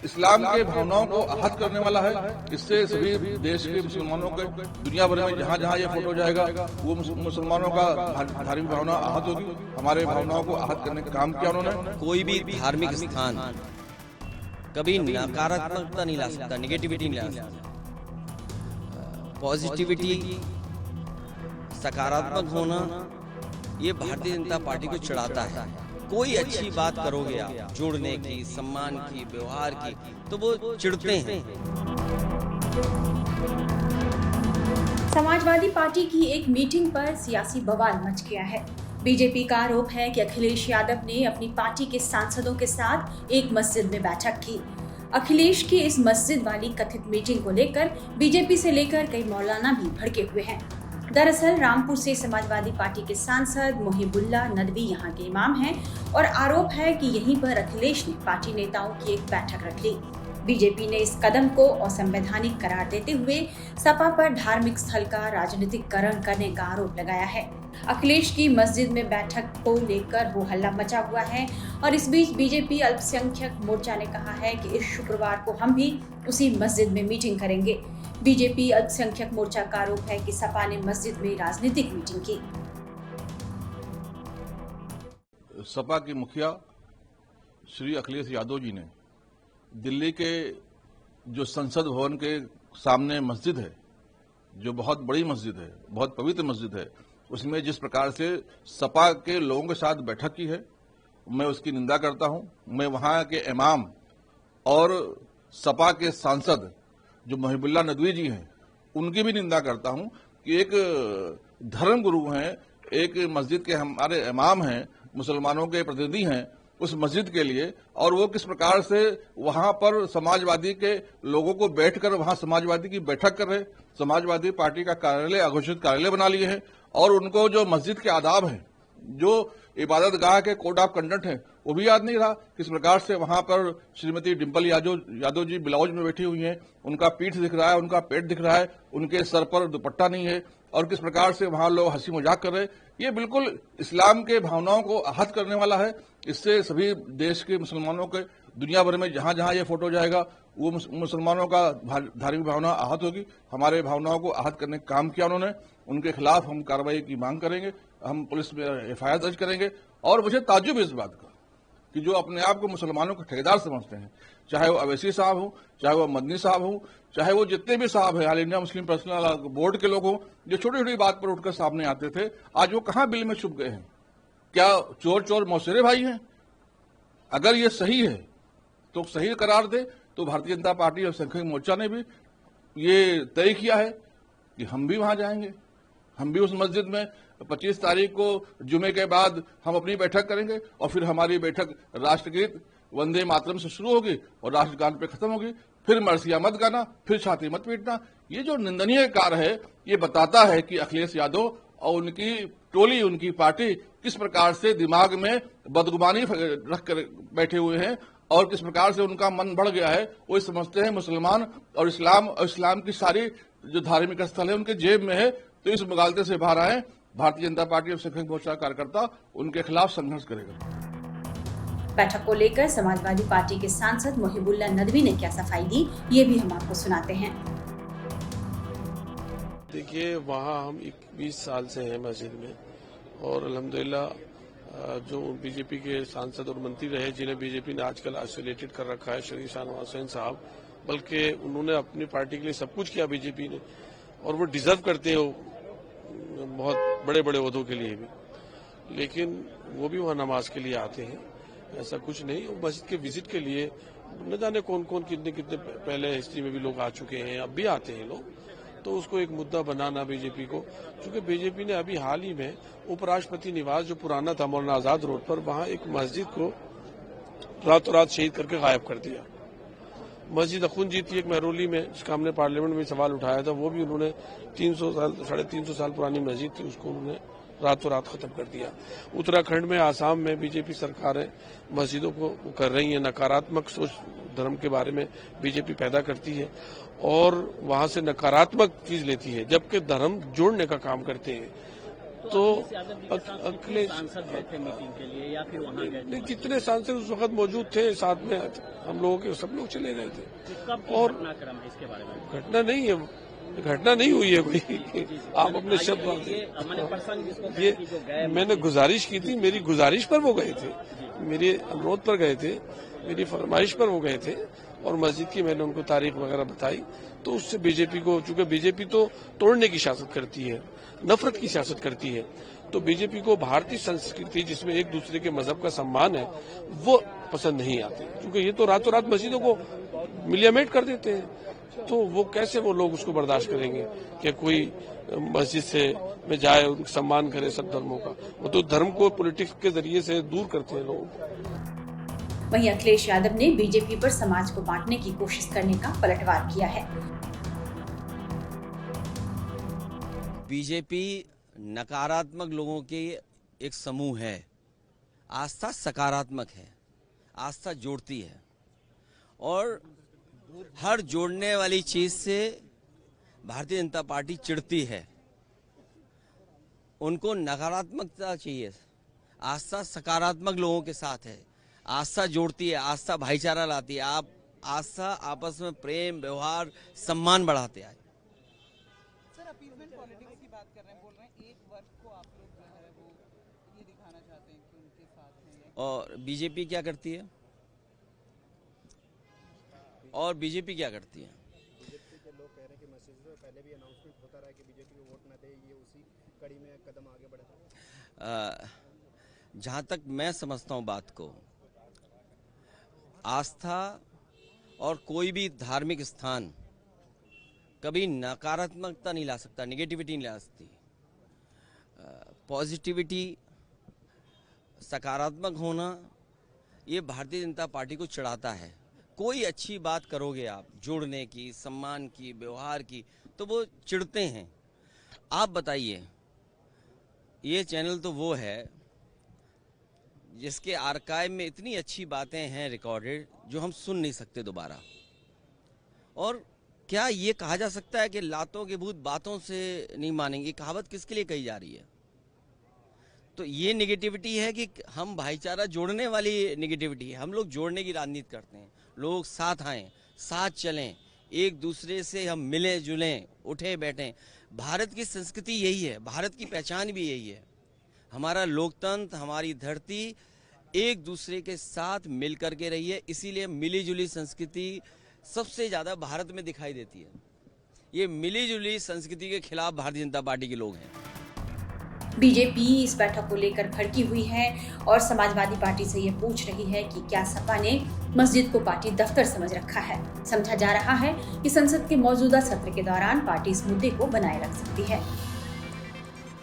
इस्लाम के भावनाओं को आहत करने वाला है। इससे सभी देश के मुसलमानों के दुनिया भर में जहाँ जहाँ ये फोटो जाएगा वो मुसलमानों का धार्मिक भावना आहत होगी। हमारे भावनाओं को आहत करने का काम किया उन्होंने। कोई भी धार्मिक स्थान कभी नकारात्मकता नहीं ला सकता, निगेटिविटी नहीं ला सकता। पॉजिटिविटी, सकारात्मक होना, ये भारतीय जनता पार्टी को चिढ़ाता है। कोई अच्छी बात करोगे आप जुड़ने की, सम्मान की, व्यवहार की, तो वो चिढ़ते हैं। समाजवादी पार्टी की एक मीटिंग पर सियासी बवाल मच गया है। बीजेपी का आरोप है कि अखिलेश यादव ने अपनी पार्टी के सांसदों के साथ एक मस्जिद में बैठक की। अखिलेश की इस मस्जिद वाली कथित मीटिंग को लेकर बीजेपी से लेकर कई मौलाना भी भड़के हुए हैं। दरअसल रामपुर से समाजवादी पार्टी के सांसद मोहिबुल्लाह नदवी यहां के इमाम हैं और आरोप है कि यहीं पर अखिलेश ने पार्टी नेताओं की एक बैठक रख ली। बीजेपी ने इस कदम को असंवैधानिक करार देते हुए सपा पर धार्मिक स्थल का राजनीतिकरण करने का आरोप लगाया है। अखिलेश की मस्जिद में बैठक को लेकर वो हल्ला मचा हुआ है और इस बीच बीजेपी अल्पसंख्यक मोर्चा ने कहा है कि इस शुक्रवार को हम भी उसी मस्जिद में मीटिंग करेंगे। बीजेपी अल्पसंख्यक मोर्चा का आरोप है कि सपा ने मस्जिद में राजनीतिक मीटिंग की। सपा के मुखिया श्री अखिलेश यादव जी ने दिल्ली के जो संसद भवन के सामने मस्जिद है, जो बहुत बड़ी मस्जिद है, बहुत पवित्र मस्जिद है, उसमें जिस प्रकार से सपा के लोगों के साथ बैठक की है, मैं उसकी निंदा करता हूं। मैं वहां के इमाम और सपा के सांसद जो मोहिबुल्लाह नदवी जी हैं उनकी भी निंदा करता हूं कि एक धर्म गुरु हैं, एक मस्जिद के हमारे इमाम हैं, मुसलमानों के प्रतिनिधि हैं उस मस्जिद के लिए, और वो किस प्रकार से वहां पर समाजवादी के लोगों को बैठकर वहां समाजवादी की बैठक कर रहे, समाजवादी पार्टी का कार्यालय अघोषित कार्यालय बना लिए हैं, और उनको जो मस्जिद के आदाब हैं, जो इबादत गाह के कोड ऑफ कंडक्ट है, वो भी याद नहीं रहा। किस प्रकार से वहां पर श्रीमती डिम्पल यादव जी ब्लाउज में बैठी हुई हैं, उनका पीठ दिख रहा है, उनका पेट दिख रहा है, उनके सर पर दुपट्टा नहीं है, और किस प्रकार से वहां लोग हंसी मजाक कर रहे। ये बिल्कुल इस्लाम के भावनाओं को आहत करने वाला है। इससे सभी देश के मुसलमानों के दुनिया भर में जहां जहां ये फोटो जाएगा वो मुसलमानों का धार्मिक भावना आहत होगी। हमारे भावनाओं को आहत करने का काम किया उन्होंने। उनके खिलाफ हम कार्रवाई की मांग करेंगे, हम पुलिस में एफआईआर दर्ज करेंगे। और मुझे ताज्जुब है इस बात का कि जो अपने आप को मुसलमानों के ठेकेदार समझते हैं, चाहे वो अवैसी साहब हो, चाहे वो मदनी साहब हो, चाहे वो जितने भी साहब हैं, all India Muslim personal board के लोग हों, जो छोटी छोटी बात पर उठकर सामने आते थे, आज वो कहां बिल में छुप गए हैं? क्या चोर चोर मौसेरे भाई हैं? अगर ये सही है तो सही करार दे। तो भारतीय जनता पार्टी और संख्यक मोर्चा ने भी ये तय किया है कि हम भी वहां जाएंगे, हम भी उस मस्जिद में 25 तारीख को जुमे के बाद हम अपनी बैठक करेंगे, और फिर हमारी बैठक राष्ट्रगीत वंदे मातरम से शुरू होगी और राष्ट्रगान पे खत्म होगी। फिर मरसिया मत गाना, फिर छाती मत पीटना। ये जो निंदनीय कार्य है, ये बताता है कि अखिलेश यादव और उनकी टोली, उनकी पार्टी किस प्रकार से दिमाग में बदगुमानी रख कर बैठे हुए हैं और किस प्रकार से उनका मन बढ़ गया है। वो समझते हैं मुसलमान और इस्लाम की सारी जो धार्मिक स्थल है उनके जेब में है। तो इस मुगालते से बाहर आए। भारतीय जनता पार्टी और संख्यक मोर्चा कार्यकर्ता उनके खिलाफ संघर्ष करेगा। बैठक को लेकर समाजवादी पार्टी के सांसद मोहिबुल्लाह नदवी ने क्या सफाई दी, ये भी हम आपको सुनाते हैं। देखिए, वहाँ हम 20 साल से हैं मस्जिद में, और अल्हम्दुलिल्लाह जो बीजेपी के सांसद और मंत्री रहे, जिन्हें बीजेपी ने आजकल आइसोलेटेड कर रखा है, शरीफ शाहनवाज हुसैन साहब, बल्कि उन्होंने अपनी पार्टी के लिए सब कुछ किया बीजेपी ने, और वो डिजर्व करते हो बहुत बड़े बड़े ओहदों के लिए भी, लेकिन वो भी वहाँ नमाज के लिए आते हैं, ऐसा कुछ नहीं। मस्जिद के विजिट के लिए न जाने कौन कौन कितने कितने पहले हिस्ट्री में भी लोग आ चुके हैं, अब भी आते हैं लोग। तो उसको एक मुद्दा बनाना बीजेपी को, क्योंकि बीजेपी ने अभी हाल ही में उपराष्ट्रपति निवास जो पुराना था मौलाना आजाद रोड पर, वहां एक मस्जिद को रातों रात शहीद करके गायब कर दिया। मस्जिद अखुंजी थी एक महरौली में, जिसका हमने पार्लियामेंट में सवाल उठाया था, वो भी उन्होंने 300 साल 350 साल पुरानी मस्जिद थी, उसको उन्होंने रातों रात खत्म कर दिया। उत्तराखंड में, आसाम में बीजेपी सरकारें मस्जिदों को कर रही है, नकारात्मक सोच धर्म के बारे में बीजेपी पैदा करती है और वहां से नकारात्मक चीज लेती है, जबकि धर्म जोड़ने का काम करते हैं। तो अखिलेश सांसद गए थे मीटिंग के लिए या फिर वहाँ गए थे? जितने सांसद उस वक्त मौजूद थे साथ में हम लोगों के सब लोग चले गए थे। कब और घटनाक्रम है इसके बारे में? घटना नहीं है, घटना नहीं हुई है कोई। आप अपने शब्द ये मैंने गुजारिश की थी, मेरी गुजारिश पर वो गए थे, मेरे अनुरोध पर गए थे, मेरी फरमाइश पर वो गए थे और मस्जिद की मैंने उनको तारीख वगैरह बताई। तो उससे बीजेपी को, चूंकि बीजेपी तो तोड़ने की सियासत करती है, नफरत की सियासत करती है, तो बीजेपी को भारतीय संस्कृति जिसमें एक दूसरे के मजहब का सम्मान है वो पसंद नहीं आती, क्योंकि ये तो रातों रात मस्जिदों को मिलियामेट कर देते हैं। तो वो कैसे वो लोग उसको बर्दाश्त करेंगे कि कोई मस्जिद से में जाए, उनका सम्मान करे सब धर्मों का। वो तो धर्म को पॉलिटिक्स के जरिए से दूर करते हैं लोगों को। वहीं अखिलेश यादव ने बीजेपी पर समाज को बांटने की कोशिश करने का पलटवार किया है। बीजेपी नकारात्मक लोगों के एक समूह है, आस्था सकारात्मक है, आस्था जोड़ती है और हर जोड़ने वाली चीज से भारतीय जनता पार्टी चिढ़ती है। उनको नकारात्मकता चाहिए, आस्था सकारात्मक लोगों के साथ है, आस्था जोड़ती है, आस्था भाईचारा लाती है, आप आस्था आपस में प्रेम व्यवहार सम्मान बढ़ाते आए। सर अपीजमेंट पॉलिटिक्स की बात कर रहे हैं, बोल रहे हैं एक वर्ग को आप लोग जो है वो ये दिखाना चाहते हैं कि उनके साथ में। और बीजेपी क्या करती है? और बीजेपी क्या करती है? बीजेपी के लोग कह रहे हैं कि मस्जिद में पहले भी अनाउंसमेंट होता रहा है कि बीजेपी को वोट न दे, ये उसी कड़ी में कदम आगे बढ़ा। जहाँ तक मैं समझता हूँ बात को, आस्था और कोई भी धार्मिक स्थान कभी नकारात्मकता नहीं ला सकता, नेगेटिविटी नहीं ला सकती। पॉजिटिविटी, सकारात्मक होना, ये भारतीय जनता पार्टी को चढ़ाता है। कोई अच्छी बात करोगे आप जोड़ने की, सम्मान की, व्यवहार की, तो वो चिढ़ते हैं। आप बताइए, ये चैनल तो वो है जिसके आर्काइव में इतनी अच्छी बातें हैं रिकॉर्डेड जो हम सुन नहीं सकते दोबारा। और क्या ये कहा जा सकता है कि लातों के भूत बातों से नहीं मानेंगे? कहावत किसके लिए कही जा रही है? तो ये नेगेटिविटी है कि हम भाईचारा जोड़ने वाली नेगेटिविटी है। हम लोग जोड़ने की राजनीति करते हैं, लोग साथ आएं, साथ चलें, एक दूसरे से हम मिलें जुलें, उठे बैठें। भारत की संस्कृति यही है, भारत की पहचान भी यही है। हमारा लोकतंत्र, हमारी धरती एक दूसरे के साथ मिल करके रही है, इसीलिए मिली जुली संस्कृति सबसे ज़्यादा भारत में दिखाई देती है। ये मिली जुली संस्कृति के खिलाफ भारतीय जनता पार्टी के लोग हैं। बीजेपी इस बैठक को लेकर भड़की हुई है और समाजवादी पार्टी से ये पूछ रही है कि क्या सपा ने मस्जिद को पार्टी दफ्तर समझ रखा है। समझा जा रहा है कि संसद के मौजूदा सत्र के दौरान पार्टी इस मुद्दे को बनाए रख सकती है।